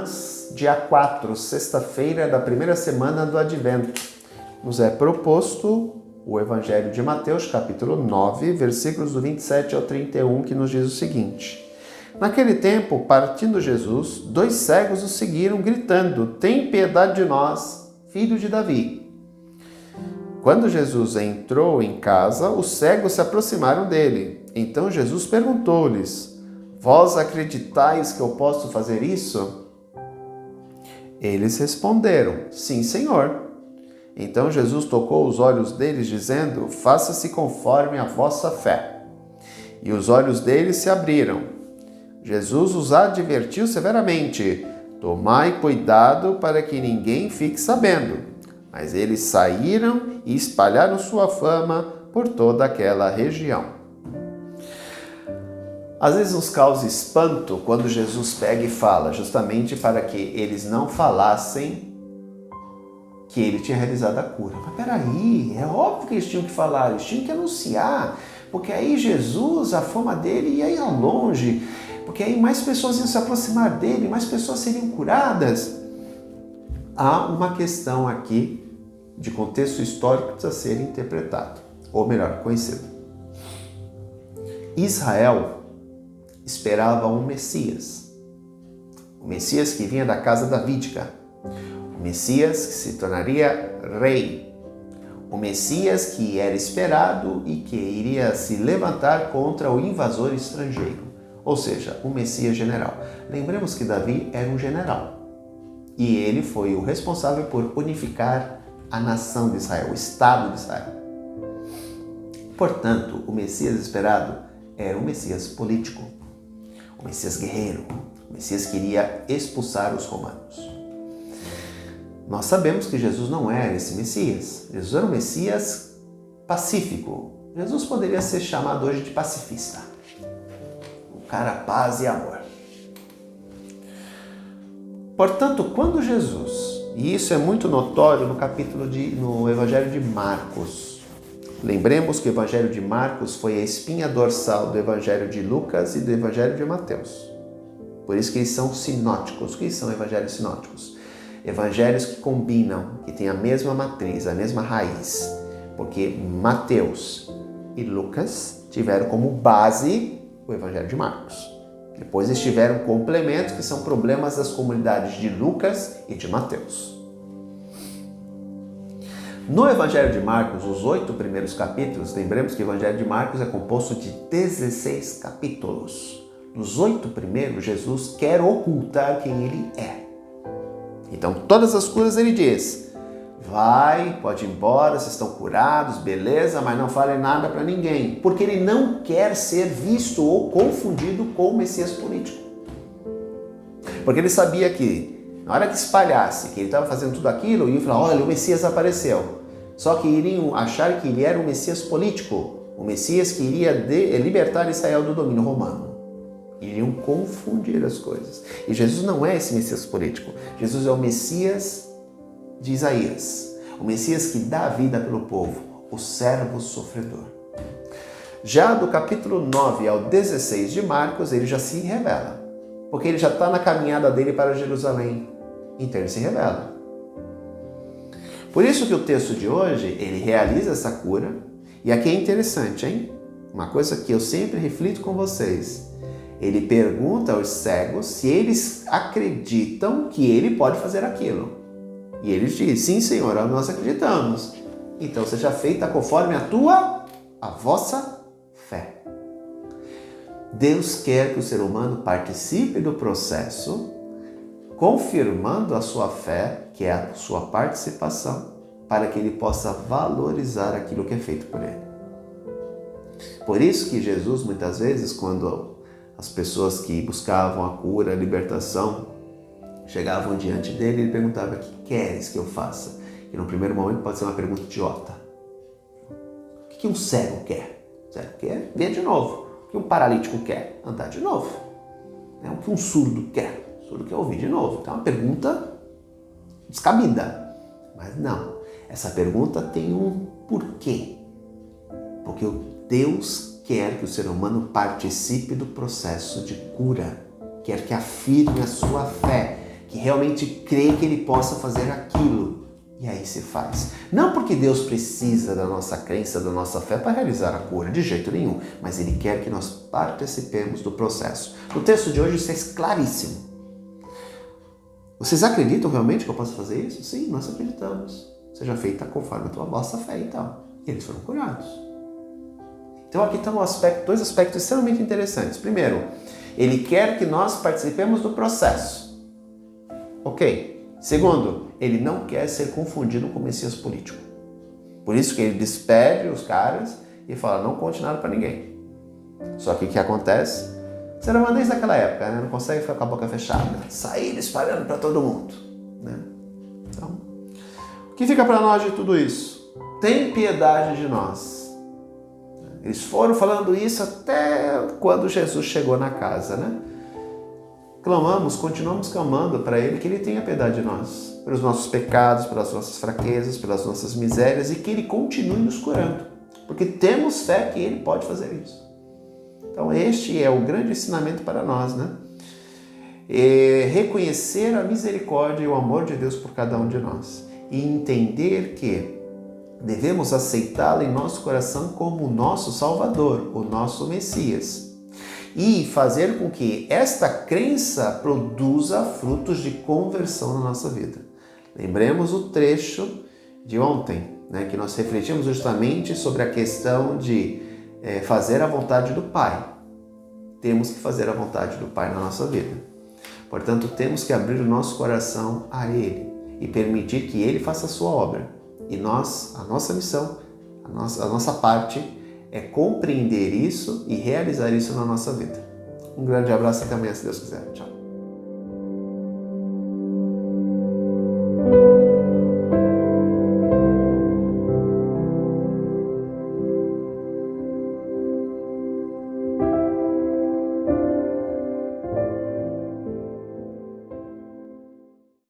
Irmãs, dia 4, sexta-feira da primeira semana do Advento. Nos é proposto o Evangelho de Mateus, capítulo 9, versículos do 27 ao 31, que nos diz o seguinte: Naquele tempo, partindo Jesus, 2 cegos o seguiram, gritando: Tem piedade de nós, filho de Davi. Quando Jesus entrou em casa, os cegos se aproximaram dele. Então Jesus perguntou-lhes: Vós acreditais que eu posso fazer isso? Eles responderam: Sim, Senhor. Então Jesus tocou os olhos deles, dizendo: Faça-se conforme a vossa fé. E os olhos deles se abriram. Jesus os advertiu severamente: Tomai cuidado para que ninguém fique sabendo. Mas eles saíram e espalharam sua fama por toda aquela região. Às vezes nos causa espanto quando Jesus pega e fala, justamente para que eles não falassem que ele tinha realizado a cura. Mas peraí, é óbvio que eles tinham que falar, eles tinham que anunciar, porque aí Jesus, a fama dele ia ir ao longe, porque aí mais pessoas iam se aproximar dele, mais pessoas seriam curadas. Há uma questão aqui de contexto histórico que precisa ser interpretado, ou melhor, conhecido. Israel esperava um Messias, o Messias que vinha da casa davídica, o Messias que se tornaria rei, o Messias que era esperado e que iria se levantar contra o invasor estrangeiro, ou seja, o Messias general. Lembremos que Davi era um general e ele foi o responsável por unificar a nação de Israel, o Estado de Israel. Portanto, o Messias esperado era um Messias político, o Messias guerreiro, o Messias que iria expulsar os romanos. Nós sabemos que Jesus não era esse Messias. Jesus era um Messias pacífico. Jesus poderia ser chamado hoje de pacifista. O cara paz e amor. Portanto, quando Jesus, e isso é muito notório no Evangelho de Marcos, lembremos que o Evangelho de Marcos foi a espinha dorsal do Evangelho de Lucas e do Evangelho de Mateus. Por isso que eles são sinóticos. O que são evangelhos sinóticos? Evangelhos que combinam, que têm a mesma matriz, a mesma raiz. Porque Mateus e Lucas tiveram como base o Evangelho de Marcos. Depois eles tiveram complementos que são problemas das comunidades de Lucas e de Mateus. No Evangelho de Marcos, os 8 primeiros capítulos, lembremos que o Evangelho de Marcos é composto de 16 capítulos. Nos 8 primeiros, Jesus quer ocultar quem ele é. Então, todas as curas ele diz: vai, pode ir embora, vocês estão curados, beleza, mas não falem nada para ninguém. Porque ele não quer ser visto ou confundido com o Messias político. Porque ele sabia que na hora que espalhasse que ele estava fazendo tudo aquilo, iam falar: olha, o Messias apareceu. Só que iriam achar que ele era um Messias político, o Messias que iria libertar Israel do domínio romano. Iriam confundir as coisas. E Jesus não é esse Messias político. Jesus é o Messias de Isaías, o Messias que dá a vida pelo povo, o servo sofredor. Já do capítulo 9 ao 16 de Marcos, ele já se revela, porque ele já está na caminhada dele para Jerusalém. Então ele se revela. Por isso que o texto de hoje, ele realiza essa cura. E aqui é interessante, hein? Uma coisa que eu sempre reflito com vocês. Ele pergunta aos cegos se eles acreditam que ele pode fazer aquilo. E eles dizem: sim, Senhor, nós acreditamos. Então seja feita conforme a vossa fé. Deus quer que o ser humano participe do processo, confirmando a sua fé, que é a sua participação, para que ele possa valorizar aquilo que é feito por ele. Por isso que Jesus, muitas vezes, quando as pessoas que buscavam a cura, a libertação, chegavam diante dele, ele perguntava: o que queres que eu faça? E no primeiro momento pode ser uma pergunta idiota. O que um cego quer? O cego quer ver de novo. O que um paralítico quer? Andar de novo. O que um surdo quer? O surdo quer ouvir de novo. Então é uma pergunta descabida. Mas não, essa pergunta tem um porquê. Porque Deus quer que o ser humano participe do processo de cura, quer que afirme a sua fé, que realmente crê que ele possa fazer aquilo. E aí se faz. Não porque Deus precisa da nossa crença, da nossa fé para realizar a cura, de jeito nenhum. Mas Ele quer que nós participemos do processo. No texto de hoje isso é claríssimo. Vocês acreditam realmente que eu posso fazer isso? Sim, nós acreditamos. Seja feita conforme a tua vossa fé e tal. E eles foram curados. Então aqui estão dois aspectos extremamente interessantes. Primeiro, Ele quer que nós participemos do processo. Ok. Segundo, ele não quer ser confundido com o Messias político. Por isso que ele despede os caras e fala, não conte nada para ninguém. Só que o que acontece? Você não desde aquela época, né? Não consegue ficar com a boca fechada. Sair espalhando para todo mundo. Né? Então, o que fica para nós de tudo isso? Tem piedade de nós. Eles foram falando isso até quando Jesus chegou na casa, né? Continuamos clamando para Ele que Ele tenha piedade de nós, pelos nossos pecados, pelas nossas fraquezas, pelas nossas misérias e que Ele continue nos curando, porque temos fé que Ele pode fazer isso. Então este é o grande ensinamento para nós, né? Reconhecer a misericórdia e o amor de Deus por cada um de nós e entender que devemos aceitá-lo em nosso coração como o nosso Salvador, o nosso Messias. E fazer com que esta crença produza frutos de conversão na nossa vida. Lembremos o trecho de ontem, né, que nós refletimos justamente sobre a questão de fazer a vontade do Pai. Temos que fazer a vontade do Pai na nossa vida. Portanto, temos que abrir o nosso coração a Ele e permitir que Ele faça a sua obra. E a nossa missão, a nossa parte é compreender isso e realizar isso na nossa vida. Um grande abraço e até amanhã, se Deus quiser. Tchau.